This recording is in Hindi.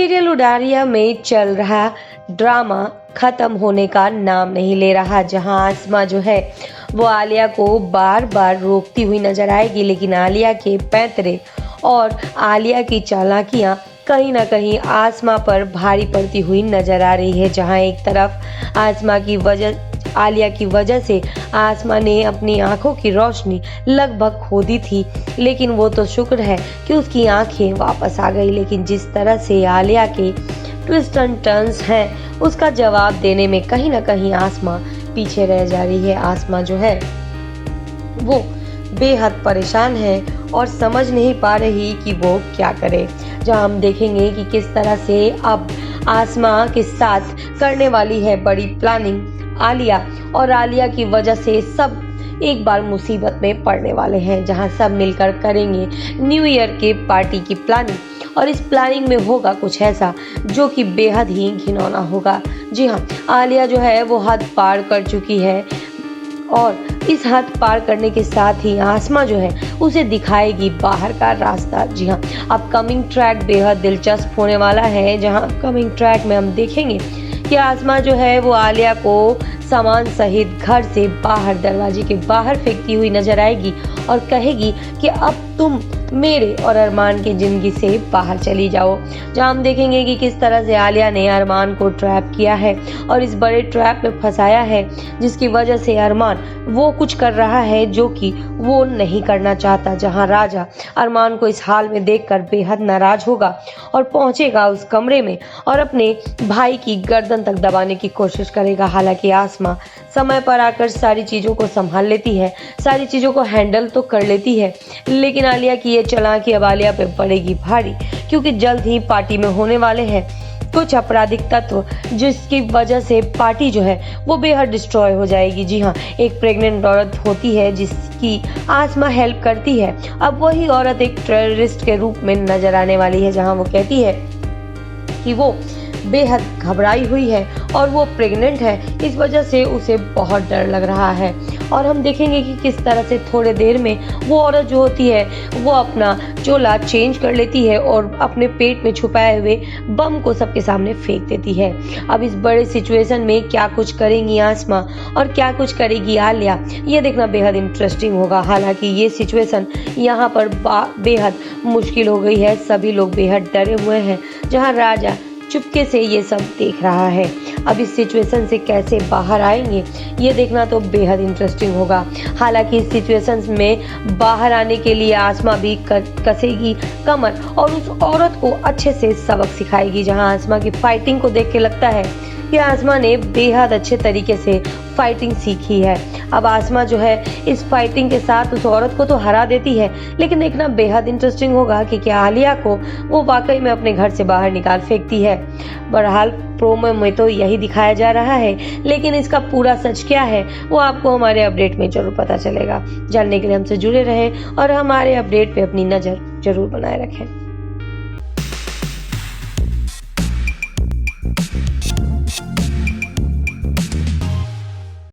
सीरियल उडारिया में चल रहा ड्रामा खत्म होने का नाम नहीं ले रहा, जहां आसमा जो है वो आलिया को बार बार रोकती हुई नजर आएगी, लेकिन आलिया के पैंतरे और आलिया की चालाकियां कहीं ना कहीं आसमा पर भारी पड़ती हुई नजर आ रही है। जहां एक तरफ आलिया की वजह से आसमा ने अपनी आंखों की रोशनी लगभग खो दी थी, लेकिन वो तो शुक्र है कि उसकी आंखें वापस आ गई। लेकिन जिस तरह से आलिया के ट्विस्ट एंड टर्न्स हैं, उसका जवाब देने में कहीं ना कहीं आसमा पीछे रह जा रही है। आसमा जो है वो बेहद परेशान है और समझ नहीं पा रही कि वो क्या करे। जहां हम देखेंगे कि किस तरह से अब आसमा के साथ करने वाली है बड़ी प्लानिंग आलिया, और आलिया की वजह से सब एक बार मुसीबत में पड़ने वाले हैं। जहां सब मिलकर करेंगे न्यू ईयर के पार्टी की प्लानिंग, और इस प्लानिंग में होगा कुछ ऐसा जो कि बेहद ही घिनौना होगा। जी हाँ, आलिया जो है वो हद पार कर चुकी है, और इस हद पार करने के साथ ही आसमा जो है उसे दिखाएगी बाहर का रास्ता। जी हाँ, अपकमिंग ट्रैक बेहद दिलचस्प होने वाला है, जहां अपकमिंग ट्रैक में हम देखेंगे कि आसमा जो है वो आलिया को सामान सहित घर से बाहर, दरवाजे के बाहर फेंकती हुई नजर आएगी और कहेगी कि अब तुम मेरे और अरमान की जिंदगी से बाहर चली जाओ। जहां हम देखेंगे कि किस तरह से आलिया ने अरमान को ट्रैप किया है और इस बड़े ट्रैप में फंसाया है, जिसकी वजह से अरमान वो कुछ कर रहा है जो कि वो नहीं करना चाहता। जहां राजा अरमान को इस हाल में देखकर बेहद नाराज होगा और पहुंचेगा उस कमरे में और अपने भाई की गर्दन तक दबाने की कोशिश करेगा। हालांकि आसमा समय पर आकर सारी चीजों को संभाल लेती है, सारी चीजों को हैंडल तो कर लेती है, लेकिन आलिया की ये चालाकी अब आलिया पे पड़ेगी भारी, क्योंकि जल्द ही पार्टी में होने वाले हैं कुछ आपराधिक तत्व, जिसकी वजह से पार्टी जो है वो बेहद डिस्ट्रॉय हो जाएगी। जी हाँ, एक प्रेग्नेंट औरत होती है जिसकी आसमा हेल्प करती है। अब वही औरत एक टेररिस्ट के रूप में नजर आने वाली है, जहां वो कहती है कि वो बेहद घबराई हुई है और वो प्रेग्नेंट है, इस वजह से उसे बहुत डर लग रहा है। और हम देखेंगे कि किस तरह से थोड़े देर में वो औरत जो होती है वो अपना चोला चेंज कर लेती है और अपने पेट में छुपाए हुए बम को सबके सामने फेंक देती है। अब इस बड़े सिचुएशन में क्या कुछ करेंगी आसमा और क्या कुछ करेगी आलिया, ये देखना बेहद इंटरेस्टिंग होगा। हालांकि ये सिचुएशन यहाँ पर बेहद मुश्किल हो गई है, सभी लोग बेहद डरे हुए हैं, जहाँ राजा चुपके से ये सब देख रहा है। अब इस सिचुएशन से कैसे बाहर आएंगे ये देखना तो बेहद इंटरेस्टिंग होगा। हालांकि इस सिचुएशन में बाहर आने के लिए आसमा भी कसेगी कमर और उस औरत को अच्छे से सबक सिखाएगी। जहां आसमा की फाइटिंग को देख के लगता है कि आसमा ने बेहद अच्छे तरीके से फाइटिंग सीखी है। अब आसमा जो है इस फाइटिंग के साथ उस औरत को तो हरा देती है, लेकिन देखना बेहद इंटरेस्टिंग होगा कि क्या आलिया को वो वाकई में अपने घर से बाहर निकाल फेंकती है। बहरहाल प्रोमो में तो यही दिखाया जा रहा है, लेकिन इसका पूरा सच क्या है वो आपको हमारे अपडेट में जरूर पता चलेगा। जानने के लिए हमसे जुड़े रहें और हमारे अपडेट पे अपनी नज़र जरूर बनाए रखें।